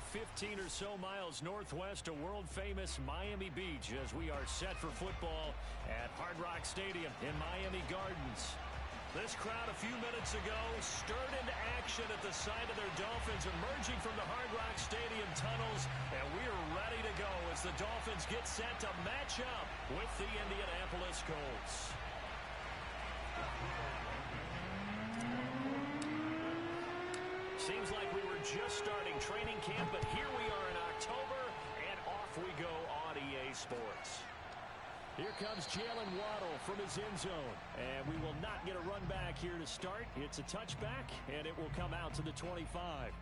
15 or so miles northwest of world-famous Miami Beach as we are set for football at Hard Rock Stadium in Miami Gardens. This crowd a few minutes ago stirred into action at the sight of their Dolphins emerging from the Hard Rock Stadium tunnels, and we are ready to go as the Dolphins get set to match up with the Indianapolis Colts. Seems like we were just starting training camp, but here we are in October, and off we go on EA Sports. Here comes Jalen Waddle from his end zone, and we will not get a run back here to start. It's a touchback, and it will come out to the 25.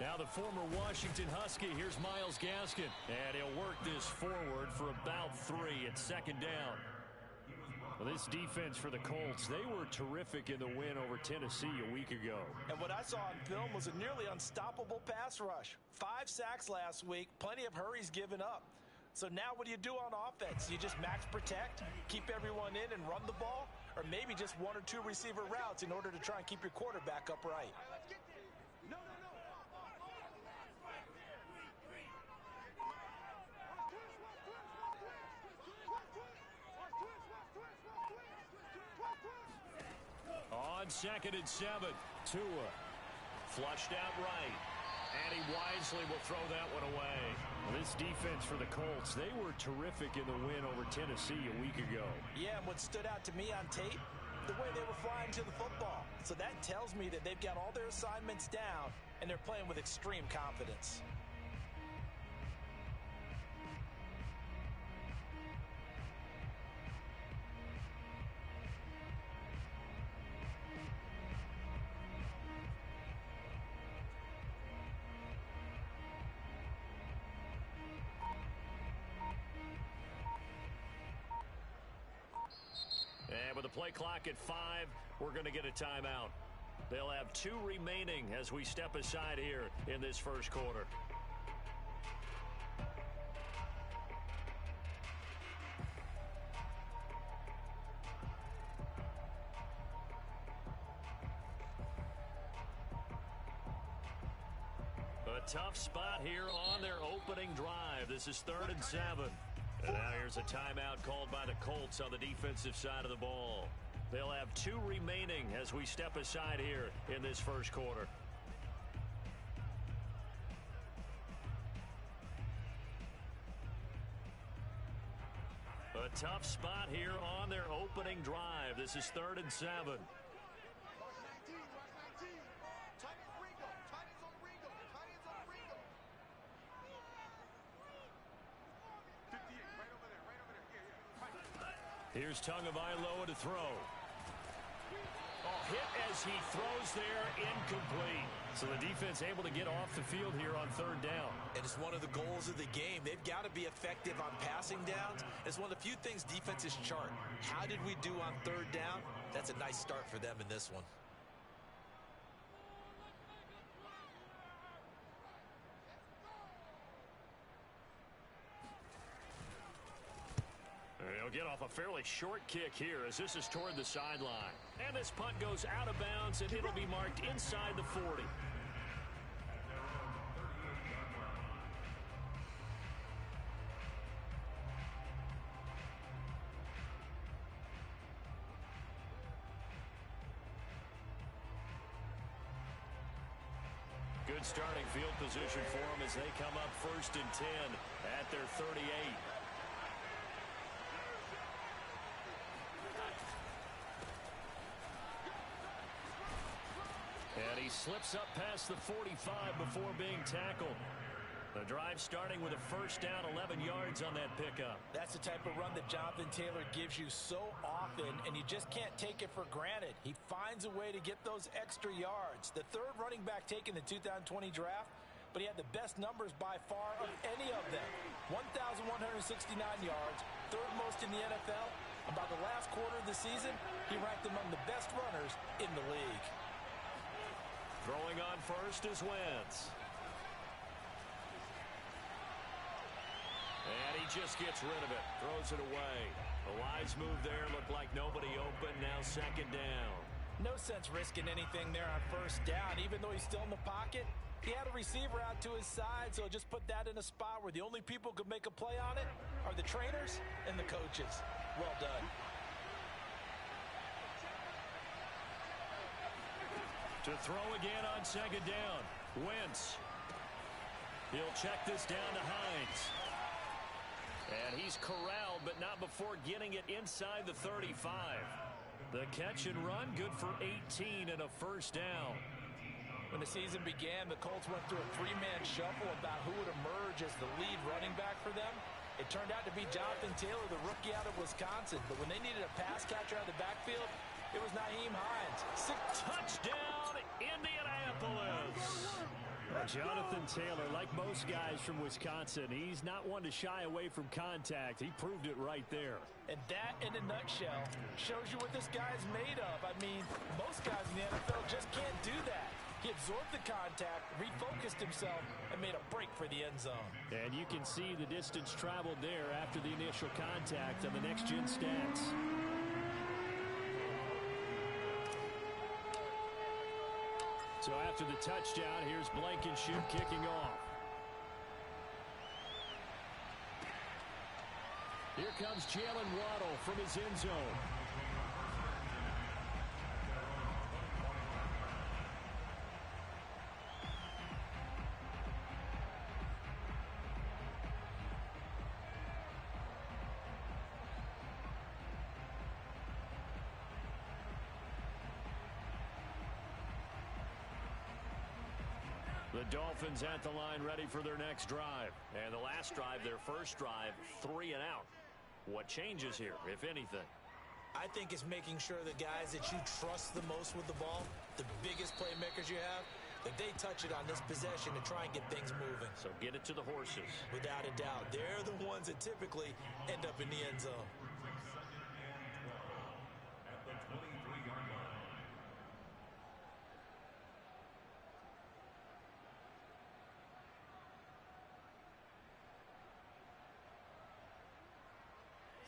Now the former Washington Husky, here's Myles Gaskin, and he'll work this forward for about 3 at second down. Well, this defense for the Colts, they were terrific in the win over Tennessee a week ago. And what I saw on film was a nearly unstoppable pass rush. 5 sacks last week, plenty of hurries given up. So now what do you do on offense? You just max protect, keep everyone in and run the ball, or maybe just 1 or 2 receiver routes in order to try and keep your quarterback upright. On 2nd and 7, Tua flushed out right, and he wisely will throw that one away. Well, this defense for the Colts, they were terrific in the win over Tennessee a week ago. Yeah, and what stood out to me on tape, the way they were flying to the football. So that tells me that they've got all their assignments down, and they're playing with extreme confidence. And with the play clock at 5, we're going to get a timeout. They'll have 2 remaining as we step aside here in this first quarter. A tough spot here on their opening drive. This is 3rd and 7. And now here's a timeout called by the Colts on the defensive side of the ball. They'll have 2 remaining as we step aside here in this first quarter. A tough spot here on their opening drive. This is 3rd and 7. Here's Tagovailoa to throw. Oh, hit as he throws there, incomplete. So the defense able to get off the field here on 3rd down. And it's one of the goals of the game. They've got to be effective on passing downs. It's one of the few things defenses chart. How did we do on 3rd down? That's a nice start for them in this one. He'll get off a fairly short kick here as this is toward the sideline. And this punt goes out of bounds, and it'll be marked inside the 40. Good starting field position for them as they come up 1st and 10 at their 38. And he slips up past the 45 before being tackled. The drive starting with a 1st down, 11 yards on that pickup. That's the type of run that Jonathan Taylor gives you so often, and you just can't take it for granted. He finds a way to get those extra yards. The 3rd running back taken in the 2020 draft, but he had the best numbers by far of any of them. 1,169 yards, 3rd most in the NFL, And by the last quarter of the season, he ranked among the best runners in the league. Throwing on first is Wentz. And he just gets rid of it. Throws it away. A wise move there. Looked like nobody open. Now second down. No sense risking anything there on first down. Even though he's still in the pocket, he had a receiver out to his side, so just put that in a spot where the only people who could make a play on it are the trainers and the coaches. Well done. To throw again on second down. Wentz. He'll check this down to Hines. And he's corralled, but not before getting it inside the 35. The catch and run, good for 18 and a first down. When the season began, the Colts went through a three-man shuffle about who would emerge as the lead running back for them. It turned out to be Jonathan Taylor, the rookie out of Wisconsin. But when they needed a pass catcher out of the backfield, it was Nyheim Hines. Touchdown, Indianapolis! Jonathan Taylor, like most guys from Wisconsin, he's not one to shy away from contact. He proved it right there. And that, in a nutshell, shows you what this guy's made of. I mean, most guys in the NFL just can't do that. He absorbed the contact, refocused himself, and made a break for the end zone. And you can see the distance traveled there after the initial contact on the next-gen stats. So after the touchdown, here's Blankenship kicking off. Here comes Jalen Waddle from his end zone. The Dolphins at the line ready for their next drive. And the last drive, their first drive, 3 and out. What changes here, if anything? I think it's making sure the guys that you trust the most with the ball, the biggest playmakers you have, that they touch it on this possession to try and get things moving. So get it to the horses. Without a doubt. They're the ones that typically end up in the end zone.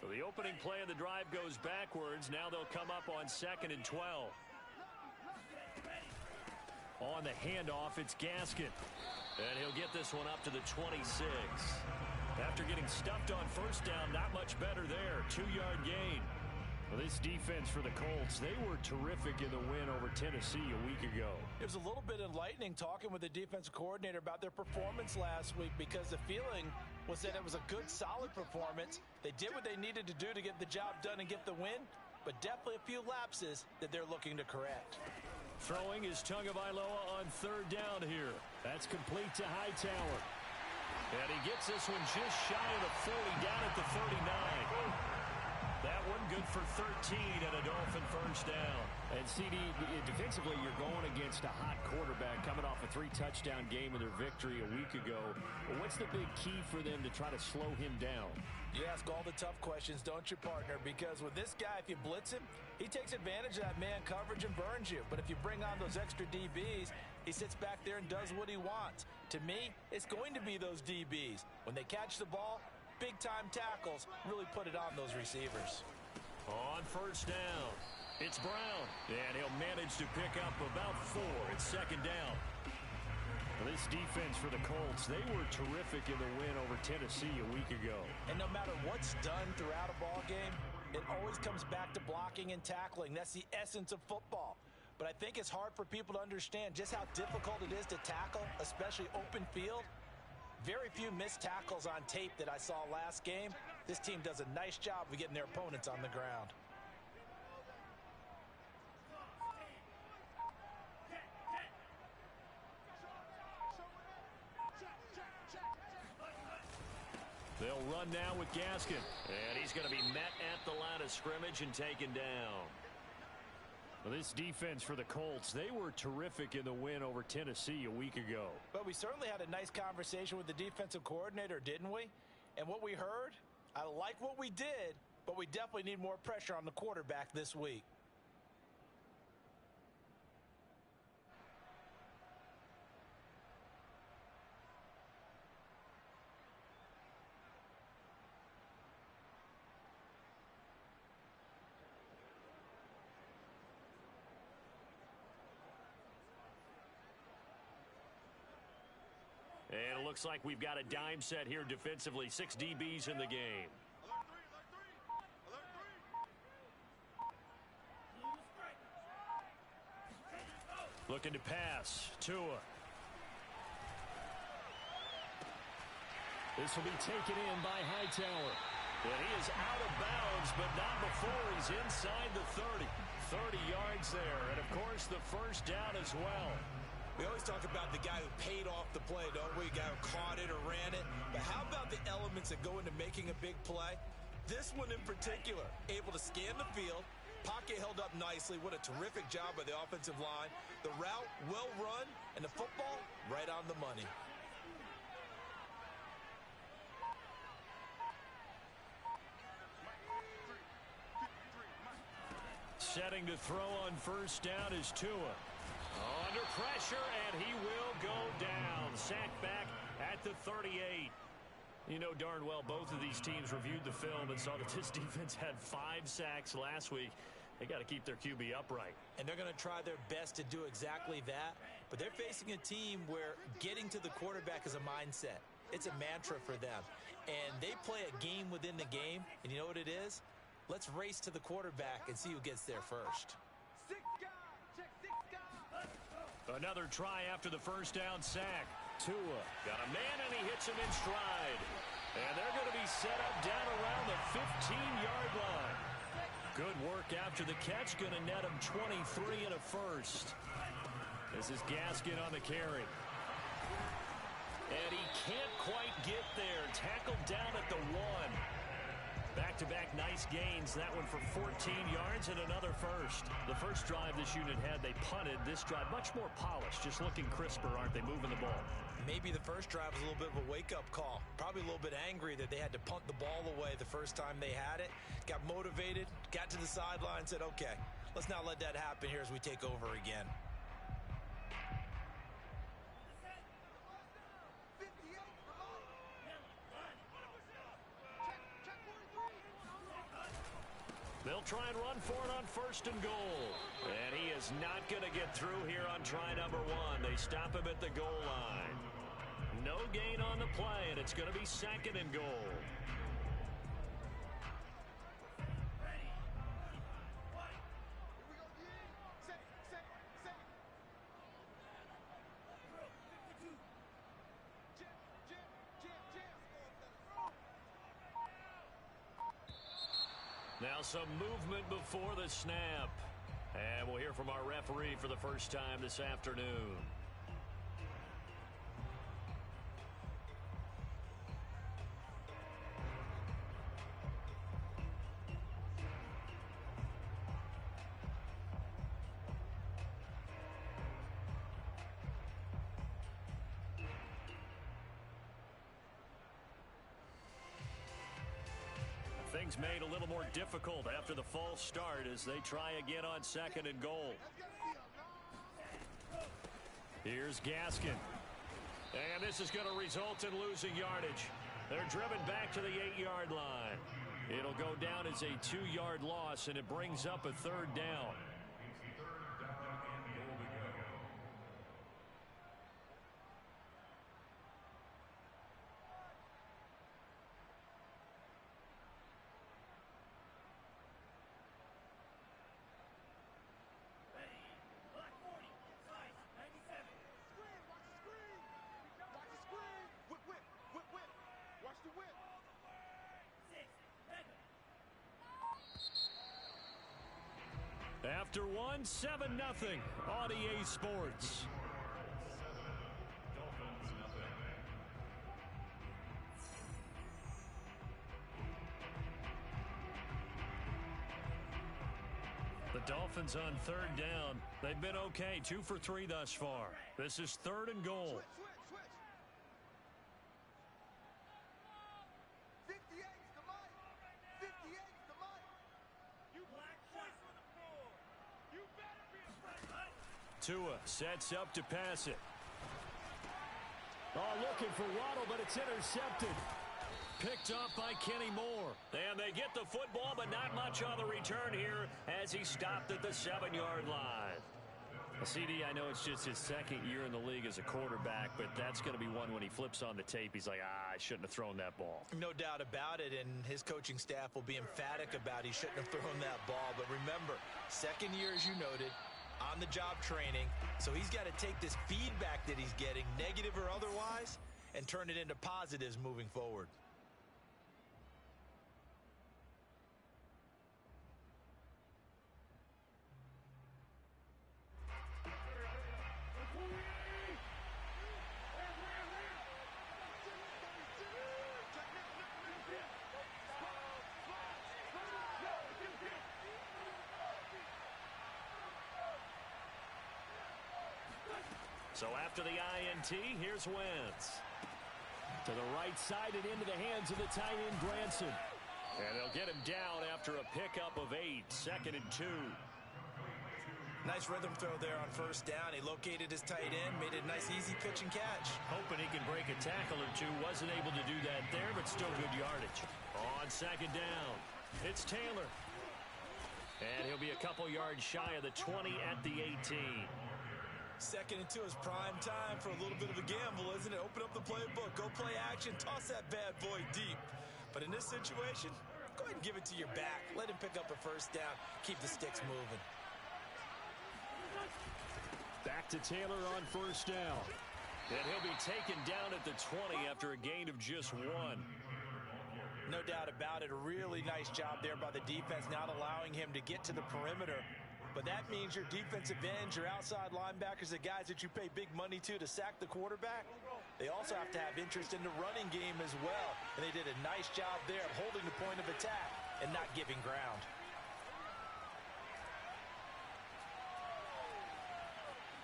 So the opening play of the drive goes backwards. Now they'll come up on 2nd and 12. On the handoff, it's Gaskin. And he'll get this one up to the 26. After getting stuffed on first down, not much better there. 2-yard gain. Well, this defense for the Colts, they were terrific in the win over Tennessee a week ago. It was a little bit enlightening talking with the defensive coordinator about their performance last week, because the feeling was that it was a good, solid performance. They did what they needed to do to get the job done and get the win, but definitely a few lapses that they're looking to correct. Throwing is Tagovailoa on 3rd down here. That's complete to Hightower. And he gets this one just shy of the 40, down at the 39. That one good for 13 and a Dolphin first down. And CD, defensively, you're going against a hot quarterback coming off a 3-touchdown game in their victory a week ago. Well, what's the big key for them to try to slow him down? You ask all the tough questions, don't you, partner? Because with this guy, if you blitz him, he takes advantage of that man coverage and burns you. But if you bring on those extra DBs, he sits back there and does what he wants. To me, it's going to be those DBs. When they catch the ball, big-time tackles really put it on those receivers. On first down, it's Brown. And he'll manage to pick up about 4. It's 2nd down. This defense for the Colts, they were terrific in the win over Tennessee a week ago. And no matter what's done throughout a ball game, it always comes back to blocking and tackling. That's the essence of football. But I think it's hard for people to understand just how difficult it is to tackle, especially open field. Very few missed tackles on tape that I saw last game. This team does a nice job of getting their opponents on the ground. They'll run now with Gaskin. And he's going to be met at the line of scrimmage and taken down. Well, this defense for the Colts, they were terrific in the win over Tennessee a week ago. But we certainly had a nice conversation with the defensive coordinator, didn't we? And what we heard, I like what we did, but we definitely need more pressure on the quarterback this week. And it looks like we've got a dime set here defensively. 6 DBs in the game. Looking to pass. Tua. This will be taken in by Hightower. And he is out of bounds, but not before he's inside the 30. 30 yards there. And, of course, the first down as well. We always talk about the guy who paid off the play, don't we? The guy who caught it or ran it. But how about the elements that go into making a big play? This one in particular, able to scan the field. Pocket held up nicely. What a terrific job by the offensive line. The route, well run, and the football, right on the money. Setting to throw on first down is Tua. Under pressure, and he will go down. Sacked back at the 38. You know darn well both of these teams reviewed the film and saw that this defense had 5 sacks last week. They got to keep their QB upright. And they're going to try their best to do exactly that. But they're facing a team where getting to the quarterback is a mindset. It's a mantra for them. And they play a game within the game. And you know what it is? Let's race to the quarterback and see who gets there first. Another try after the first down sack. Tua got a man, and he hits him in stride. And they're going to be set up down around the 15-yard line. Good work after the catch. Going to net him 23 and a first. This is Gaskin on the carry. And he can't quite get there. Tackled down at the 1. Back-to-back nice gains. That one for 14 yards and another first. The first drive this unit had, they punted. This drive, much more polished. Just looking crisper, aren't they, moving the ball? Maybe the first drive was a little bit of a wake-up call. Probably a little bit angry that they had to punt the ball away the first time they had it. Got motivated, got to the sideline, said, okay, let's not let that happen here as we take over again. They'll try and run for it on first and goal. And he is not going to get through here on try number 1. They stop him at the goal line. No gain on the play, and it's going to be second and goal. Now some movement before the snap. And we'll hear from our referee for the first time this afternoon. Things made a little more difficult after the false start as they try again on second and goal. Here's Gaskin. And this is going to result in losing yardage. They're driven back to the 8-yard line. It'll go down as a 2-yard loss, and it brings up a third down. After one, 7-0 on EA Sports. The Dolphins on third down. They've been okay, 2 for 3 thus far. This is third and goal. Tua sets up to pass it. Oh, looking for Waddle, but it's intercepted. Picked off by Kenny Moore. And they get the football, but not much on the return here as he stopped at the 7-yard line. CD, I know it's just his second year in the league as a quarterback, but that's going to be one when he flips on the tape. He's like, I shouldn't have thrown that ball. No doubt about it, and his coaching staff will be emphatic about he shouldn't have thrown that ball. But remember, second year, as you noted, on-the-job training. So he's got to take this feedback that he's getting, negative or otherwise, and turn it into positives moving forward. So after the INT, here's Wentz. To the right side and into the hands of the tight end, Granson. And they'll get him down after a pickup of 8, 2nd and 2. Nice rhythm throw there on first down. He located his tight end, made it a nice, easy pitch and catch. Hoping he can break a tackle or two. Wasn't able to do that there, but still good yardage. On 2nd down, it's Taylor. And he'll be a couple yards shy of the 20 at the 18. 2nd and 2 is prime time for a little bit of a gamble, isn't it? Open up the playbook, go play action, toss that bad boy deep. But in this situation, go ahead and give it to your back. Let him pick up a first down, keep the sticks moving. Back to Taylor on first down. And he'll be taken down at the 20 after a gain of just 1. No doubt about it. A really nice job there by the defense, not allowing him to get to the perimeter. But that means your defensive ends, your outside linebackers, the guys that you pay big money to sack the quarterback, they also have to have interest in the running game as well. And they did a nice job there of holding the point of attack and not giving ground.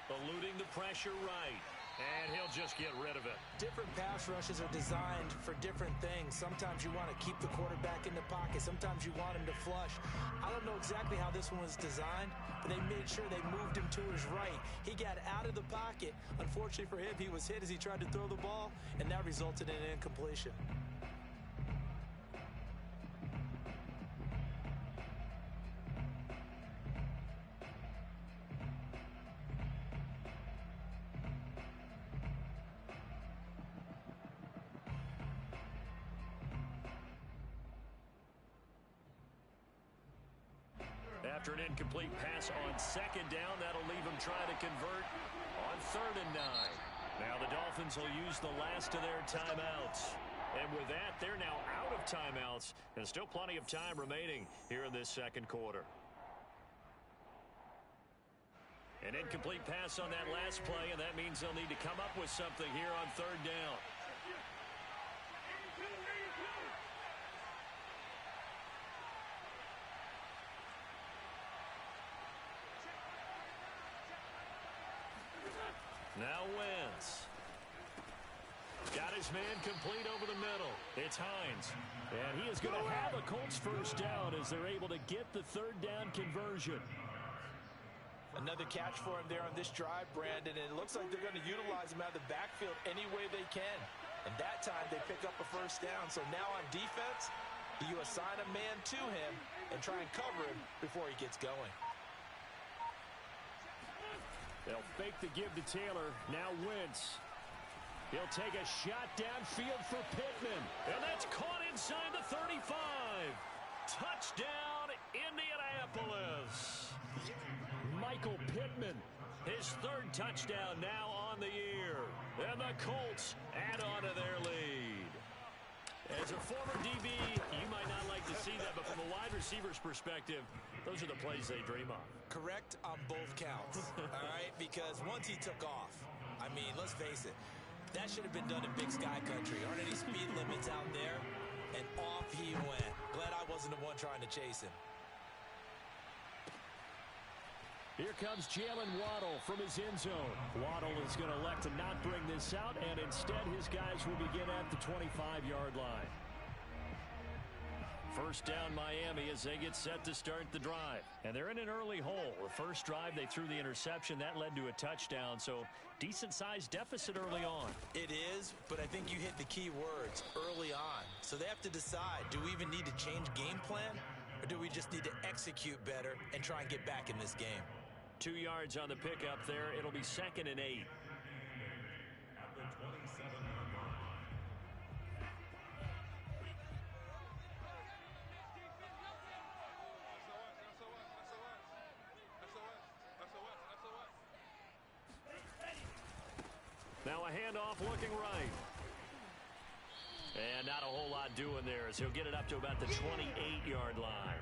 Eluding the pressure right. And he'll just get rid of it. Different pass rushes are designed for different things. Sometimes you want to keep the quarterback in the pocket. Sometimes you want him to flush. I don't know exactly how this one was designed, but they made sure they moved him to his right. He got out of the pocket. Unfortunately for him, he was hit as he tried to throw the ball, and that resulted in an incompletion. After an incomplete pass on 2nd down, that'll leave him trying to convert on 3rd and 9. Now the Dolphins will use the last of their timeouts. And with that, they're now out of timeouts. And still plenty of time remaining here in this 2nd quarter. An incomplete pass on that last play, and that means they'll need to come up with something here on 3rd down. Now Wentz. Got his man complete over the middle. It's Hines. And he is going to have a Colts first down as they're able to get the 3rd down conversion. Another catch for him there on this drive, Brandon, and it looks like they're going to utilize him out of the backfield any way they can. And that time they pick up a first down. So now on defense, you assign a man to him and try and cover him before he gets going. They'll fake the give to Taylor. Now Wentz. He'll take a shot downfield for Pittman. And that's caught inside the 35. Touchdown, Indianapolis. Michael Pittman, his 3rd touchdown now on the year. And the Colts add on to their lead. As a former DB, you might not like to see that, but from a wide receiver's perspective, those are the plays they dream of. Correct on both counts, all right? Because once he took off, I mean, let's face it, that should have been done in Big Sky Country. Aren't any speed limits out there? And off he went. Glad I wasn't the one trying to chase him. Here comes Jalen Waddle from his end zone. Waddle is going to elect to not bring this out, and instead his guys will begin at the 25-yard line. First down Miami as they get set to start the drive. And they're in an early hole. The first drive they threw the interception. That led to a touchdown. So decent-sized deficit early on. It is, but I think you hit the key words, early on. So they have to decide, do we even need to change game plan? Or do we just need to execute better and try and get back in this game? 2 yards on the pickup there. It'll be 2nd and 8. Now a handoff looking right. And not a whole lot doing there as he'll get it up to about the 28-yard line.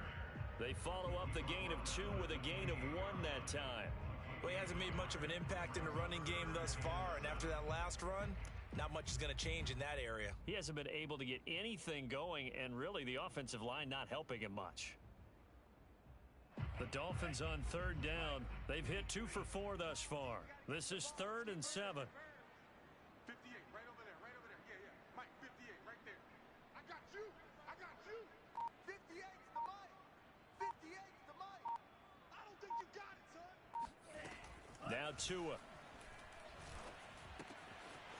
They follow up the gain of 2 with a gain of 1 that time. Well, he hasn't made much of an impact in the running game thus far, and after that last run, not much is going to change in that area. He hasn't been able to get anything going, and really the offensive line not helping him much. The Dolphins on 3rd down. They've hit 2 for 4 thus far. This is 3rd and 7. Now Tua.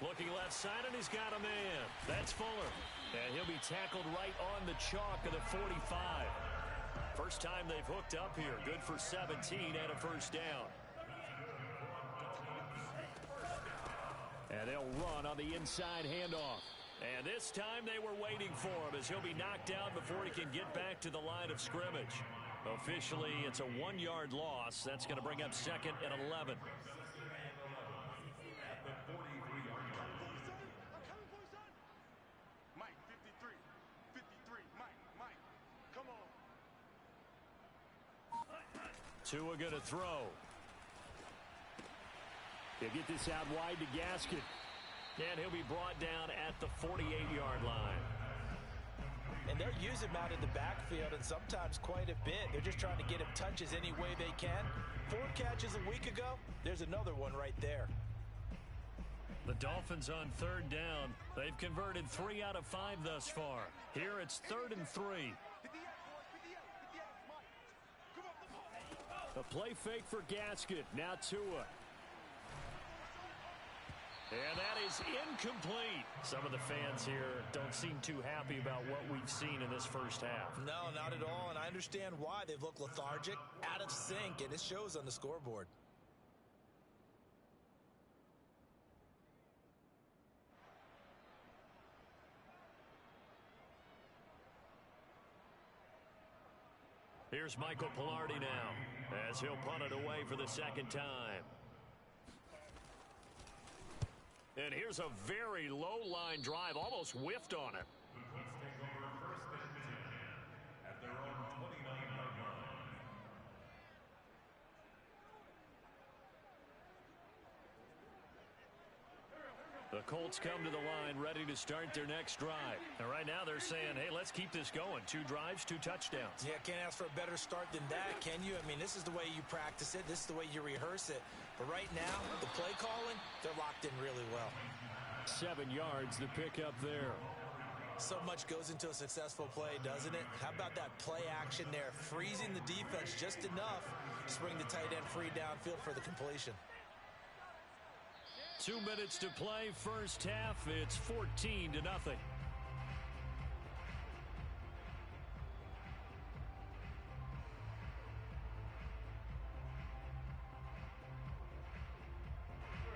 Looking left side, and he's got a man. That's Fuller. And he'll be tackled right on the chalk of the 45. First time they've hooked up here. Good for 17 and a first down. And they'll run on the inside handoff. And this time they were waiting for him as he'll be knocked down before he can get back to the line of scrimmage. Officially, it's a 1-yard loss. That's going to bring up 2nd and 11. Mike, 53, Mike, come on. Tua going to throw. He'll get this out wide to Gaskin. And he'll be brought down at the 48-yard line. And they'll use him out in the backfield, and sometimes quite a bit. They're just trying to get him touches any way they can. 4 catches a week ago. There's another one right there. The Dolphins on 3rd down. They've converted 3 out of 5 thus far. Here it's 3rd and 3. A play fake for Gaskin. Now Tua. And that is incomplete. Some of the fans here don't seem too happy about what we've seen in this first half. No, not at all, and I understand why. They've looked lethargic, out of sync, and it shows on the scoreboard. Here's Michael Pilardi now as he'll punt it away for the 2nd time. And here's a very low line drive, almost whiffed on it. The Colts take over 1st and 10 at their own 29-yard line. The Colts come to the line ready to start their next drive. And right now they're saying, hey, let's keep this going. 2 drives, 2 touchdowns. Yeah, can't ask for a better start than that, can you? I mean, this is the way you practice it. This is the way you rehearse it. But right now, the play calling, they're locked in really well. 7 yards to pick up there. So much goes into a successful play, doesn't it? How about that play action there? Freezing the defense just enough to bring the tight end free downfield for the completion. 2 minutes to play, first half. It's 14-0.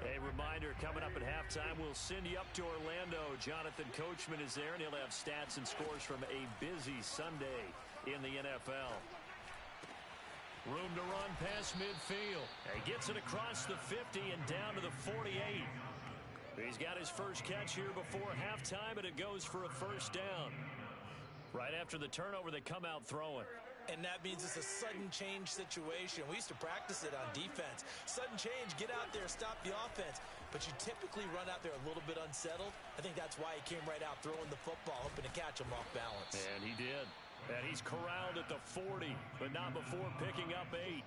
A reminder, coming up at halftime, we'll send you up to Orlando. Jonathan Coachman is there, and he'll have stats and scores from a busy Sunday in the NFL. Room to run past midfield. He gets it across the 50 and down to the 48. He's got his first catch here before halftime, and it goes for a first down. Right after the turnover, they come out throwing. And that means it's a sudden change situation. We used to practice it on defense. Sudden change, get out there, stop the offense. But you typically run out there a little bit unsettled. I think that's why he came right out throwing the football, hoping to catch him off balance. And he did. And he's corralled at the 40, but not before picking up 8.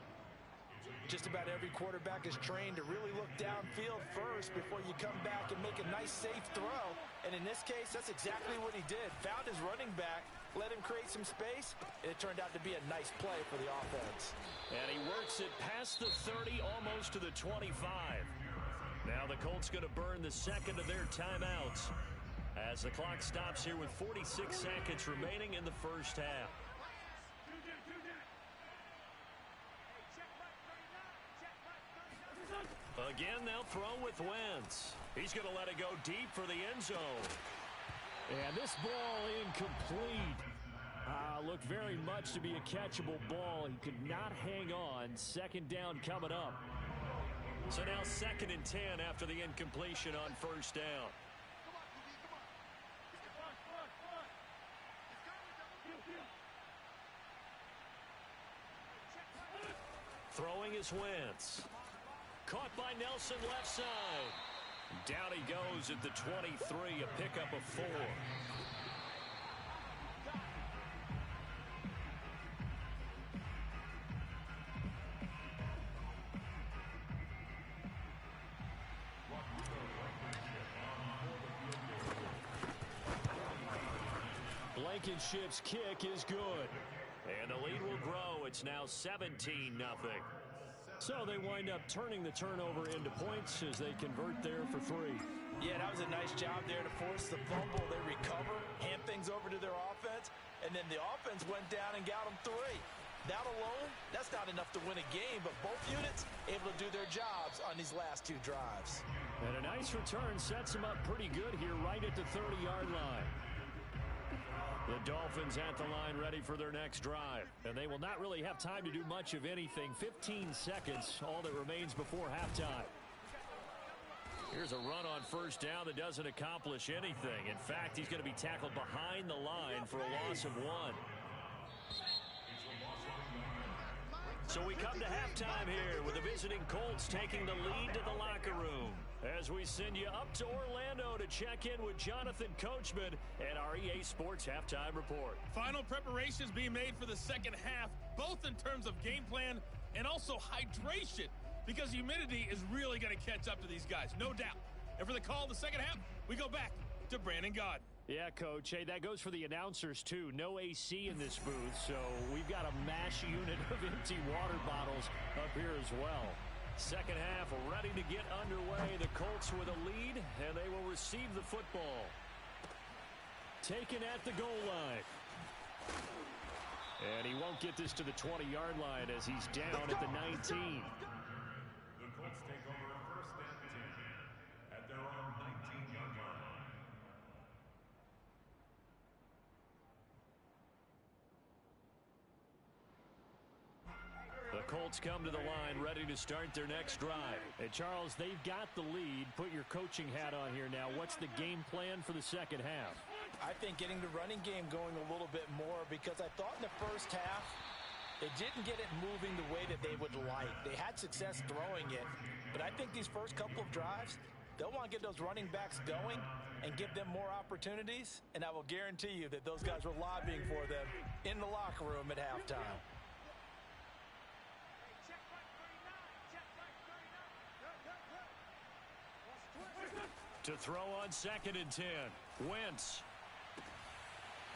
Just about every quarterback is trained to really look downfield first before you come back and make a nice, safe throw. And in this case, that's exactly what he did. Found his running back, let him create some space, and it turned out to be a nice play for the offense. And he works it past the 30, almost to the 25. Now the Colts going to burn the second of their timeouts as the clock stops here with 46 seconds remaining in the first half. Again, they'll throw with Wentz. He's going to let it go deep for the end zone. And this ball incomplete. Looked very much to be a catchable ball. He could not hang on. Second down coming up. So now 2nd and 10 after the incompletion on first down. Throwing is Wentz. Caught by Nelson left side. Down he goes at the 23, a pickup of 4. Blankenship's kick is good. And the lead will grow. It's now 17-0. So they wind up turning the turnover into points as they convert there for 3. Yeah, that was a nice job there to force the fumble. They recover, hand things over to their offense, and then the offense went down and got them 3. That alone, that's not enough to win a game, but both units able to do their jobs on these last 2 drives. And a nice return sets them up pretty good here right at the 30-yard line. The Dolphins at the line ready for their next drive. And they will not really have time to do much of anything. 15 seconds, all that remains before halftime. Here's a run on first down that doesn't accomplish anything. In fact, he's going to be tackled behind the line for a loss of 1. So we come to halftime here with the visiting Colts taking the lead to the locker room. As we send you up to Orlando to check in with Jonathan Coachman and our EA Sports Halftime Report. Final preparations being made for the second half, both in terms of game plan and also hydration, because humidity is really going to catch up to these guys, no doubt. And for the call of the second half, we go back to Brandon Gaudin. Yeah, Coach. Hey, that goes for the announcers, too. No AC in this booth, so we've got a mash unit of empty water bottles up here as well. Second half ready to get underway. The Colts with a lead, and they will receive the football. Taken at the goal line. And he won't get this to the 20-yard line as he's down at the 19. The Colts take over 1st and 10 at their own 19-yard line. The Colts come to the line ready to start their next drive. And Charles, they've got the lead. Put your coaching hat on here now. What's the game plan for the second half? I think getting the running game going a little bit more, because I thought in the first half they didn't get it moving the way that they would like. They had success throwing it, but I think these first couple of drives, they'll want to get those running backs going and give them more opportunities, and I will guarantee you that those guys were lobbying for them in the locker room at halftime. To throw on 2nd and 10. Wentz.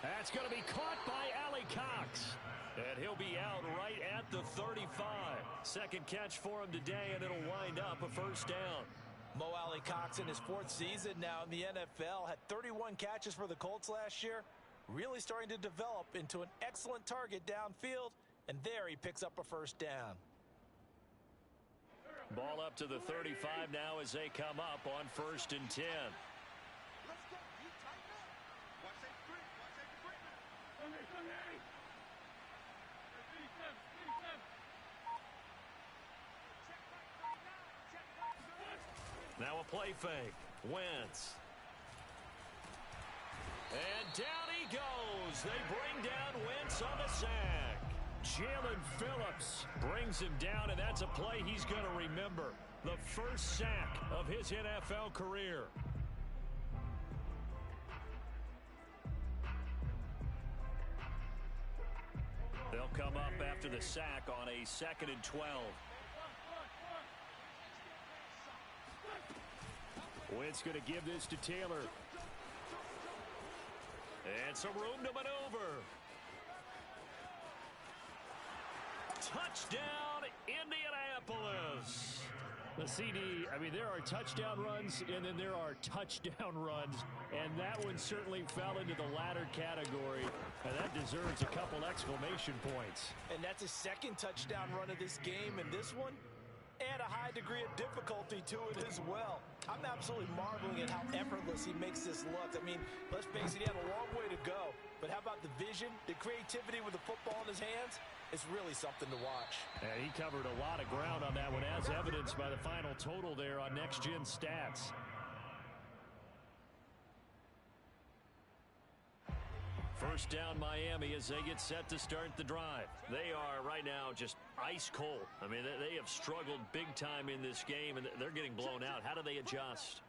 That's going to be caught by Ali Cox. And he'll be out right at the 35. Second catch for him today, and it'll wind up a first down. Mo Ali Cox in his 4th season now in the NFL had 31 catches for the Colts last year. Really starting to develop into an excellent target downfield, and there he picks up a first down. Ball up to the 35 now as they come up on 1st and 10. Now a play fake. Wentz. And down he goes. They bring down Wentz on the sack. Jalen Phillips brings him down, and that's a play he's going to remember. The first sack of his NFL career. They'll come up after the sack on a 2nd and 12. Wentz going to give this to Taylor. And some room to maneuver. Touchdown, Indianapolis. The CD, I mean, there are touchdown runs, and then there are touchdown runs, and that one certainly fell into the latter category, and that deserves a couple exclamation points. And that's his second touchdown run of this game, and this one, and a high degree of difficulty to it as well. I'm absolutely marveling at how effortless he makes this look. I mean, let's face it, he had a long way to go, but how about the vision, the creativity with the football in his hands? It's really something to watch. And he covered a lot of ground on that one, as evidenced by the final total there on Next Gen Stats. First down Miami as they get set to start the drive. They are right now just ice cold. I mean, they have struggled big time in this game, and they're getting blown out. How do they adjust?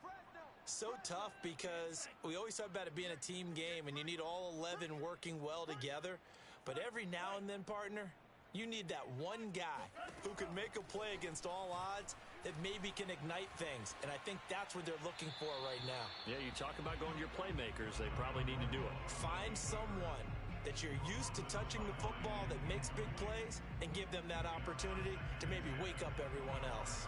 So tough, because we always talk about it being a team game, and you need all 11 working well together. But every now and then, partner, you need that one guy who can make a play against all odds that maybe can ignite things. And I think that's what they're looking for right now. Yeah, you talk about going to your playmakers. They probably need to do it. Find someone that you're used to touching the football that makes big plays and give them that opportunity to maybe wake up everyone else.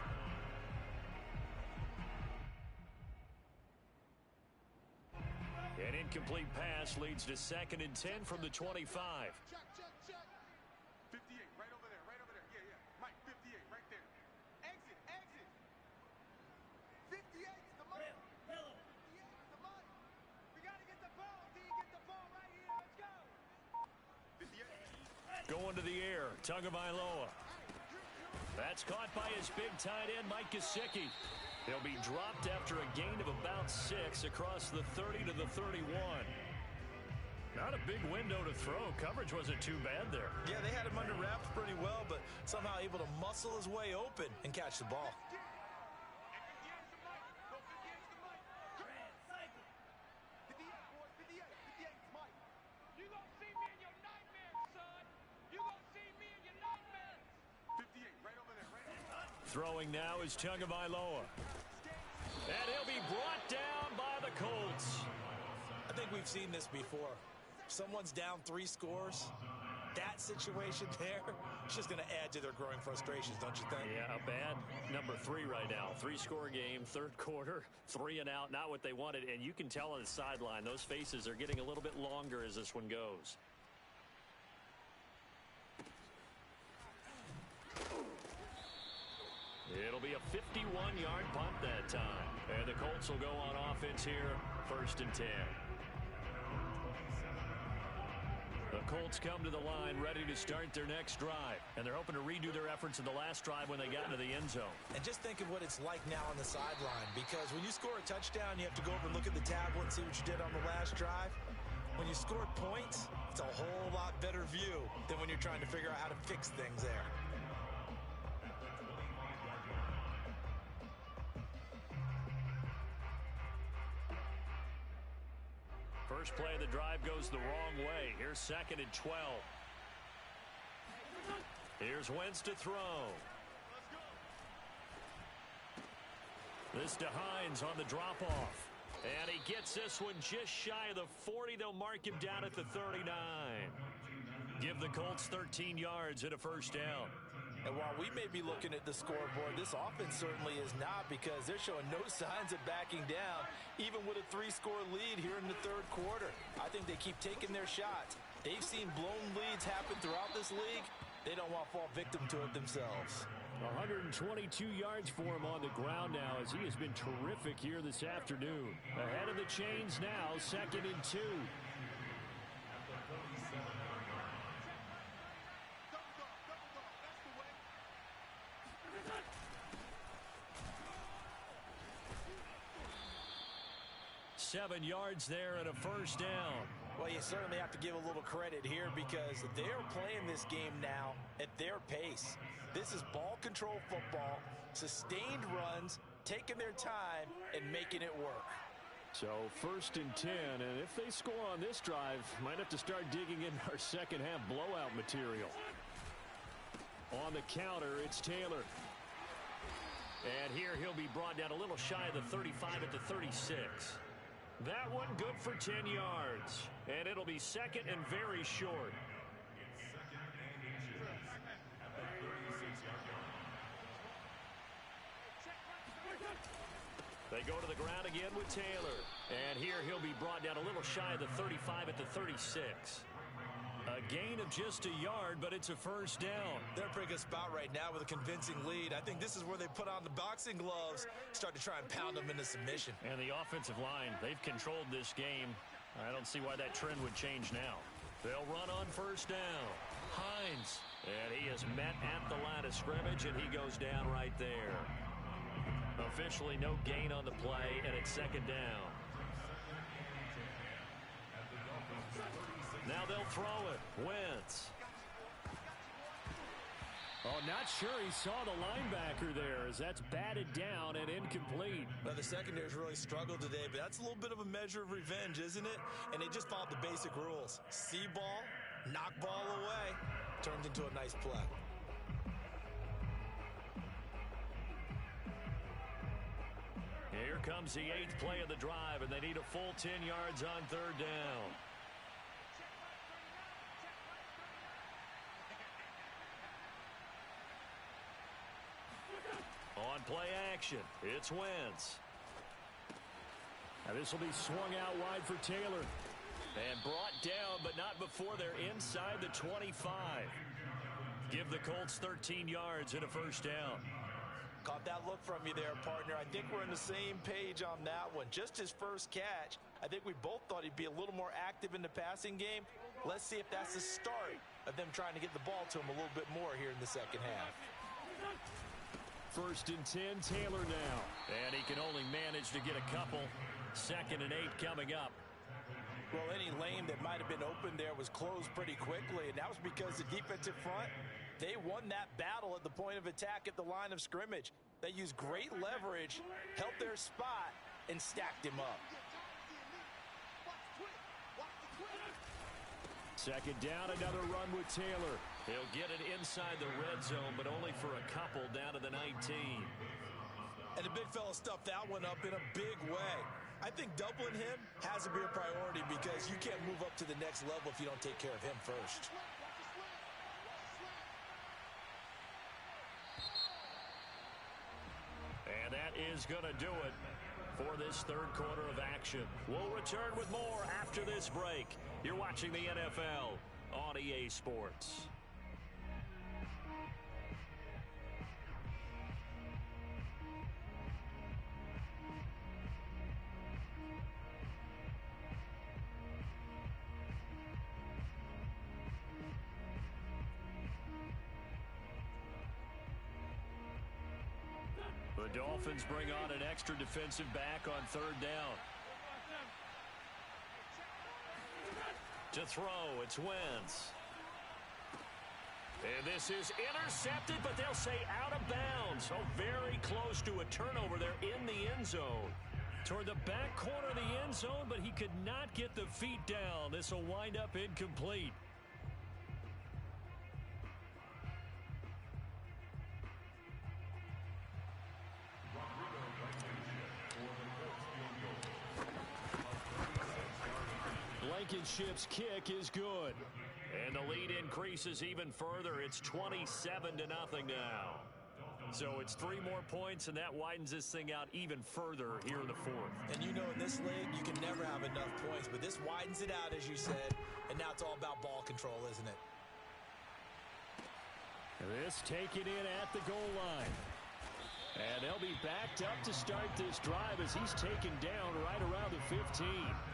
An incomplete pass leads to 2nd and 10 from the 25. Check, check, check. 58, right over there, right over there. Yeah, yeah. Mike, 58, right there. Exit, exit. 58 is the money. 58 is the money. We got to get the ball, D. Get the ball right here. Let's go. 58. Going to the air, Tagovailoa. That's caught by his big tight end, Mike Gesicki. He'll be dropped after a gain of about 6 across the 30 to the 31. Not a big window to throw. Coverage wasn't too bad there. Yeah, they had him under wraps pretty well, but somehow able to muscle his way open and catch the ball. Throwing now is Tagovailoa. And he'll be brought down by the Colts. I think we've seen this before. Someone's down 3 scores. That situation there, it's just going to add to their growing frustrations, don't you think? Yeah, a bad number 3 right now. 3-score game, 3rd quarter, 3 and out, not what they wanted. And you can tell on the sideline, those faces are getting a little bit longer as this one goes. It'll be a 51-yard punt that time. And the Colts will go on offense here, 1st and 10. The Colts come to the line ready to start their next drive. And they're hoping to redo their efforts in the last drive when they got into the end zone. And just think of what it's like now on the sideline. Because when you score a touchdown, you have to go over and look at the tablet and see what you did on the last drive. When you scored points, it's a whole lot better view than when you're trying to figure out how to fix things there. First play of the drive goes the wrong way. Here's 2nd and 12. Here's Wentz to throw. This to Hines on the drop-off. And he gets this one just shy of the 40. They'll mark him down at the 39. Give the Colts 13 yards and a 1st down. And while we may be looking at the scoreboard, this offense certainly is not, because they're showing no signs of backing down, even with a 3-score lead here in the 3rd quarter. I think they keep taking their shots. They've seen blown leads happen throughout this league. They don't want to fall victim to it themselves. 122 yards for him on the ground now, as he has been terrific here this afternoon. Ahead of the chains now, 2nd and 2. Seven yards there and a 1st down. Well, you certainly have to give a little credit here, because they're playing this game now at their pace. This is ball control football, sustained runs, taking their time and making it work. So 1st and 10, and if they score on this drive, might have to start digging in our second half blowout material. On the counter, it's Taylor. And here he'll be brought down a little shy of the 35 at the 36. That one good for 10 yards. And it'll be second and very short. It's second and inches at the 36-yard line. They go to the ground again with Taylor. And here he'll be brought down a little shy of the 35 at the 36. A gain of just a yard, but it's a first down. They're in a pretty good spot right now with a convincing lead. I think this is where they put on the boxing gloves, start to try and pound them into submission. And the offensive line, they've controlled this game. I don't see why that trend would change now. They'll run on first down. Hines. And he is met at the line of scrimmage, and he goes down right there. Officially no gain on the play, and it's second down. Now they'll throw it. Wentz. Oh, not sure he saw the linebacker there as that's batted down and incomplete. Now, the secondary's really struggled today, but that's a little bit of a measure of revenge, isn't it? And they just followed the basic rules. See ball, knock ball away, turns into a nice play. Here comes the 8th play of the drive, and they need a full 10 yards on third down. On play action, it's Wentz. Now this will be swung out wide for Taylor. And brought down, but not before they're inside the 25. Give the Colts 13 yards and a first down. Caught that look from you there, partner. I think we're on the same page on that one. Just his first catch, I think we both thought he'd be a little more active in the passing game. Let's see if that's the start of them trying to get the ball to him a little bit more here in the second half. First and 10, Taylor now. And he can only manage to get a couple. Second and 8 coming up. Well, any lane that might have been open there was closed pretty quickly, and that was because the defensive front, they won that battle at the point of attack at the line of scrimmage. They used great leverage, held their spot, and stacked him up. Second down, another run with Taylor. He'll get it inside the red zone, but only for a couple down to the 19. And the big fella stuffed that one up in a big way. I think doubling him has to be a priority because you can't move up to the next level if you don't take care of him first. And that is going to do it for this third quarter of action. We'll return with more after this break. You're watching the NFL on EA Sports. The Dolphins bring on an extra defensive back on third down. To throw, it's Wentz. And this is intercepted, but they'll say out of bounds. Oh, very close to a turnover there in the end zone. Toward the back corner of the end zone, but he could not get the feet down. This will wind up incomplete. Blankenship's kick is good. And the lead increases even further. It's 27-0 now. So it's 3 more points, and that widens this thing out even further here in the fourth. And you know in this league, you can never have enough points, but this widens it out, as you said, and now it's all about ball control, isn't it? This taken in at the goal line. And they'll be backed up to start this drive as he's taken down right around the 15.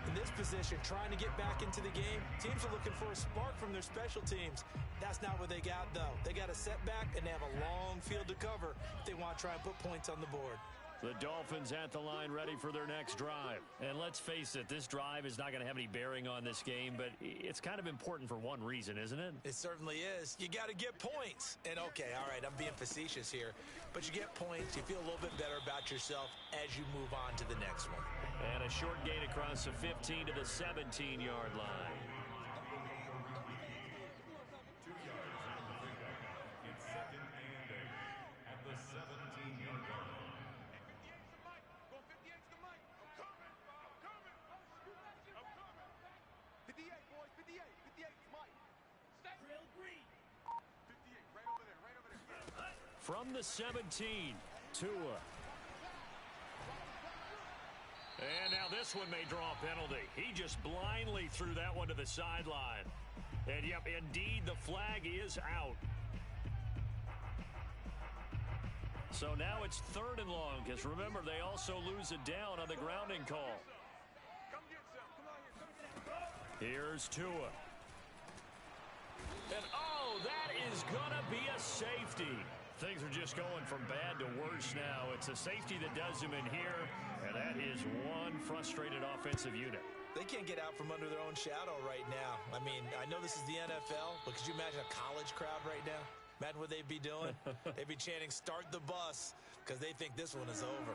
In this position, trying to get back into the game, teams are looking for a spark from their special teams. That's not what they got, though. They got a setback, and they have a long field to cover if they want to try and put points on the board. The Dolphins at the line ready for their next drive. And let's face it, this drive is not going to have any bearing on this game, but it's kind of important for one reason, isn't it? It certainly is. You got to get points. And okay, all right, I'm being facetious here, but you get points, you feel a little bit better about yourself as you move on to the next one. And a short gain across the 15 to the 17-yard line. It's second and 8 at the 17-yard line. from the 17. Tua. And now this one may draw a penalty. He just blindly threw that one to the sideline. And, yep, indeed, the flag is out. So now it's 3rd and long, because remember, they also lose it down on the grounding call. Here's Tua. And, oh, that is going to be a safety. Things are just going from bad to worse now. It's a safety that does him in here, and that is one frustrated offensive unit. They can't get out from under their own shadow right now. I mean, I know this is the NFL, but could you imagine a college crowd right now? Imagine what they'd be doing. They'd be chanting, "Start the bus," because they think this one is over.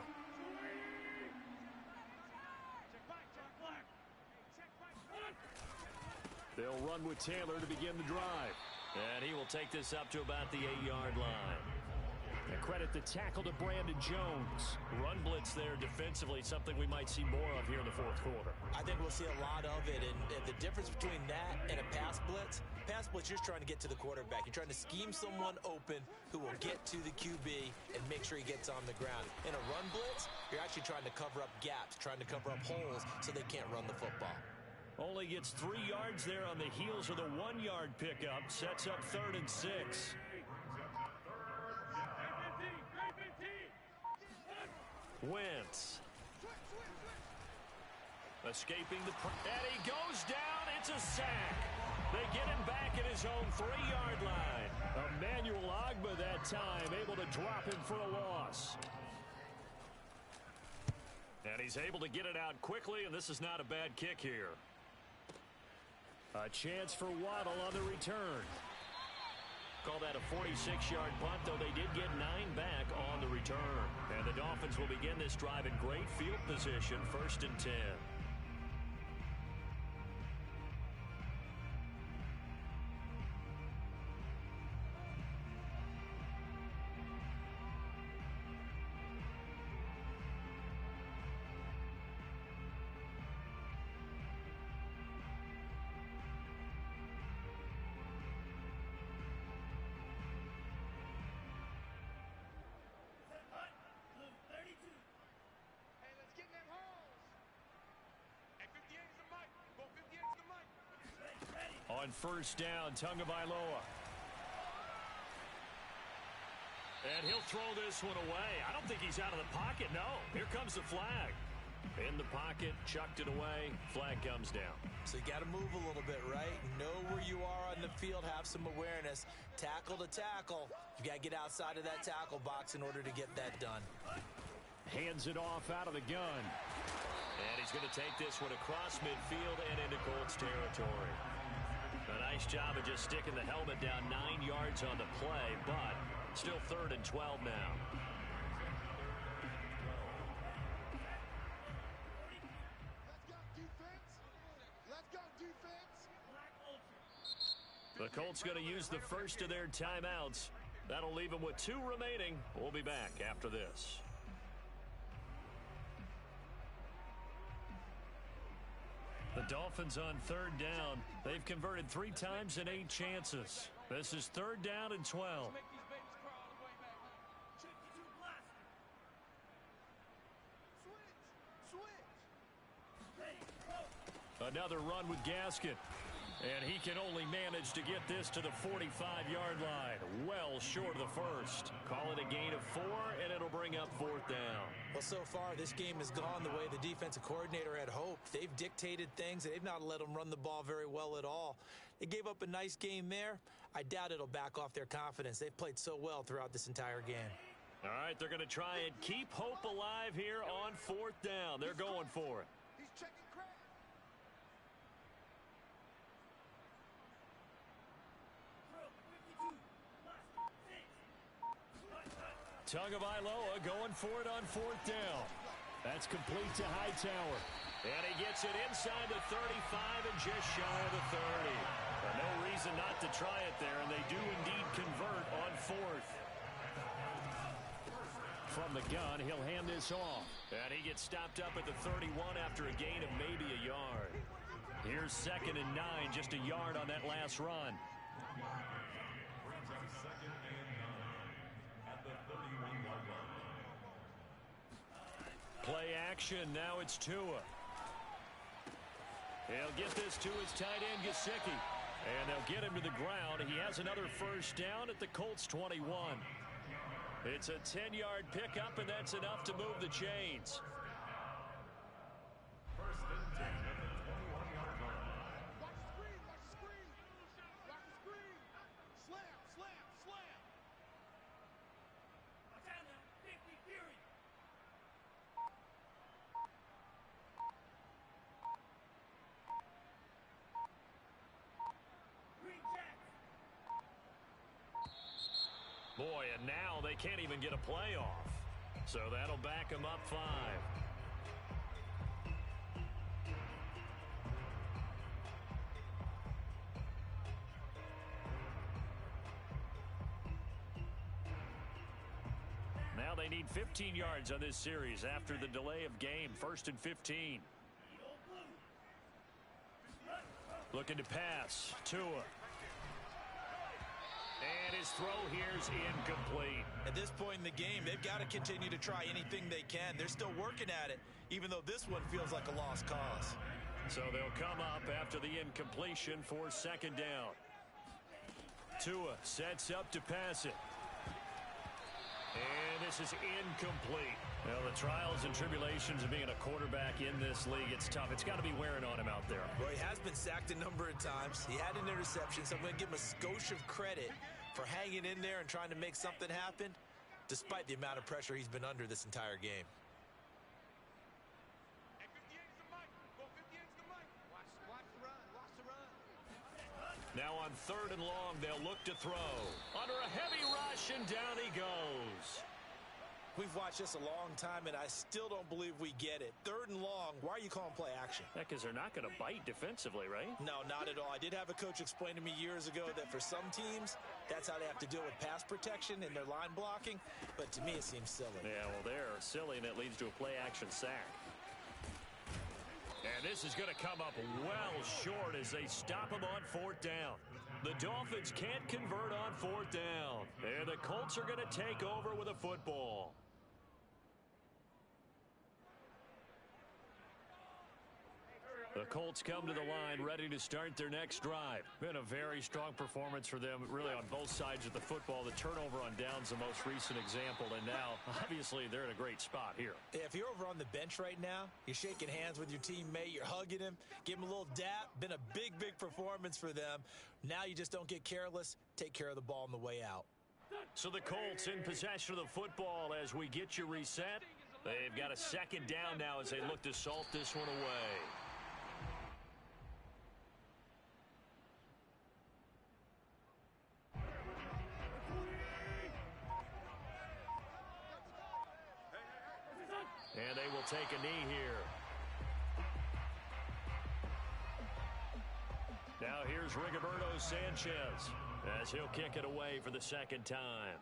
They'll run with Taylor to begin the drive. And he will take this up to about the 8-yard line. And credit the tackle to Brandon Jones. Run blitz there defensively, something we might see more of here in the 4th quarter. I think we'll see a lot of it. And the difference between that and a pass blitz, you're trying to get to the quarterback. You're trying to scheme someone open who will get to the QB and make sure he gets on the ground. In a run blitz, you're actually trying to cover up gaps, trying to cover up holes so they can't run the football. Only gets 3 yards there on the heels of the 1-yard pickup. Sets up 3rd and 6. Wentz. Escaping the... And he goes down. It's a sack. They get him back at his own 3-yard line. Emmanuel Ogbah that time able to drop him for a loss. And he's able to get it out quickly, and this is not a bad kick here. A chance for Waddle on the return. Call that a 46-yard punt, though they did get 9 back on the return. And the Dolphins will begin this drive in great field position, 1st and 10. On 1st down, Tagovailoa. And he'll throw this one away. I don't think he's out of the pocket, no. Here comes the flag. In the pocket, chucked it away, flag comes down. So you got to move a little bit, right? Know where you are on the field, have some awareness. Tackle to tackle. You got to get outside of that tackle box in order to get that done. Hands it off out of the gun. And he's going to take this one across midfield and into Colts territory. A nice job of just sticking the helmet down 9 yards on the play, but still 3rd and 12 now. Let's go, defense. The Colts going to use the first of their timeouts. That'll leave them with 2 remaining. We'll be back after this. The Dolphins on 3rd down. They've converted 3 times in 8 chances. This is 3rd down and 12. Another run with Gaskin. And he can only manage to get this to the 45-yard line. Well short of the first. Call it a gain of 4, and it'll bring up 4th down. Well, so far, this game has gone the way the defensive coordinator had hoped. They've dictated things. They've not let them run the ball very well at all. They gave up a nice game there. I doubt it'll back off their confidence. They've played so well throughout this entire game. All right, they're going to try and keep hope alive here on 4th down. They're going for it. He's checking credit. Tagovailoa going for it on 4th down. That's complete to Hightower. And he gets it inside the 35 and just shy of the 30. No reason not to try it there, and they do indeed convert on 4th. From the gun, he'll hand this off. And he gets stopped up at the 31 after a gain of maybe a yard. Here's 2nd and 9, just a yard on that last run. Brings up 2nd and 9 at the Play action. Now it's Tua. He'll get this to his tight end, Gesicki. And they'll get him to the ground. He has another first down at the Colts 21. It's a 10-yard pickup, and that's enough to move the chains. First and 10 at the 21-yard line. Watch the screen, watch the screen. Watch the screen. Slam, slam, slam. Watch out now. Big Fury. Green Jack. Boy, and now they can't even get a play off. So that'll back them up 5. Now they need 15 yards on this series after the delay of game. 1st and 15. Looking to pass. Tua. And his throw here's incomplete. At this point in the game, they've got to continue to try anything they can. They're still working at it, even though this one feels like a lost cause. So they'll come up after the incompletion for 2nd down. Tua sets up to pass it. And this is incomplete. Well, the trials and tribulations of being a quarterback in this league, it's tough. It's got to be wearing on him out there. Well, he has been sacked a number of times. He had an interception, so I'm going to give him a skosh of credit for hanging in there and trying to make something happen, despite the amount of pressure he's been under this entire game. Hey, 58 is the mic. Go 58 is the mic. Watch the run. Watch the run. Now on 3rd and long, they'll look to throw. Under a heavy rush, and down he goes. We've watched this a long time, and I still don't believe we get it. 3rd and long, why are you calling play action? Because they're not going to bite defensively, right? No, not at all. I did have a coach explain to me years ago that for some teams, that's how they have to deal with pass protection and their line blocking. But to me, it seems silly. Yeah, well, they're silly, and it leads to a play-action sack. And this is going to come up well short as they stop him on 4th down. The Dolphins can't convert on 4th down. And the Colts are going to take over with a football. The Colts come to the line ready to start their next drive. Been a very strong performance for them, really on both sides of the football. The turnover on downs the most recent example, and now, obviously, they're in a great spot here. Yeah, if you're over on the bench right now, you're shaking hands with your teammate, you're hugging him, give him a little dap. Been a big, big performance for them. Now you just don't get careless. Take care of the ball on the way out. So the Colts in possession of the football as we get you reset. They've got a 2nd down now as they look to salt this one away. And they will take a knee here. Now here's Rigoberto Sanchez as he'll kick it away for the 2nd time.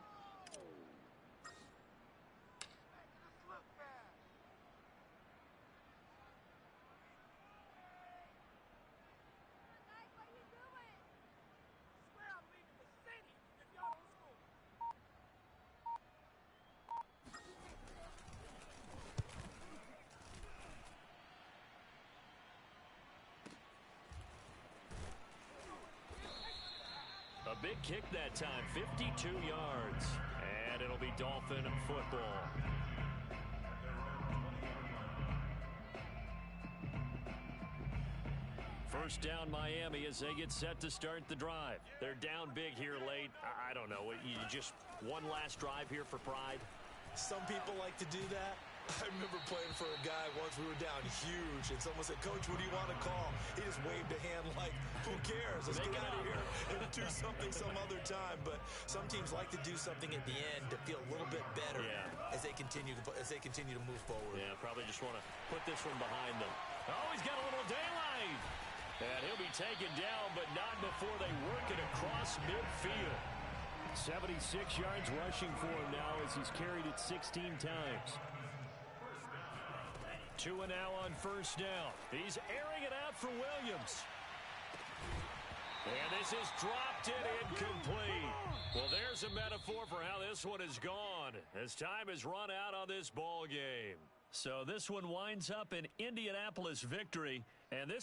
A big kick that time, 52 yards. And it'll be Dolphin football. First down Miami as they get set to start the drive. They're down big here late. I don't know. You just one last drive here for pride? Some people like to do that. I remember playing for a guy once. We were down huge, and someone said, "Coach, what do you want to call?" He just waved a hand like, "Who cares? Let's get out of here and do something some other time." But some teams like to do something at the end to feel a little bit better as they continue to move forward. Yeah, probably just want to put this one behind them. Oh, he's got a little daylight. And he'll be taken down, but not before they work it across midfield. 76 yards rushing for him now as he's carried it 16 times. Tua now on 1st down. He's airing it out for Williams. And this is dropped it incomplete. Well, there's a metaphor for how this one is gone as time has run out on this ball game. So this one winds up an Indianapolis victory, and this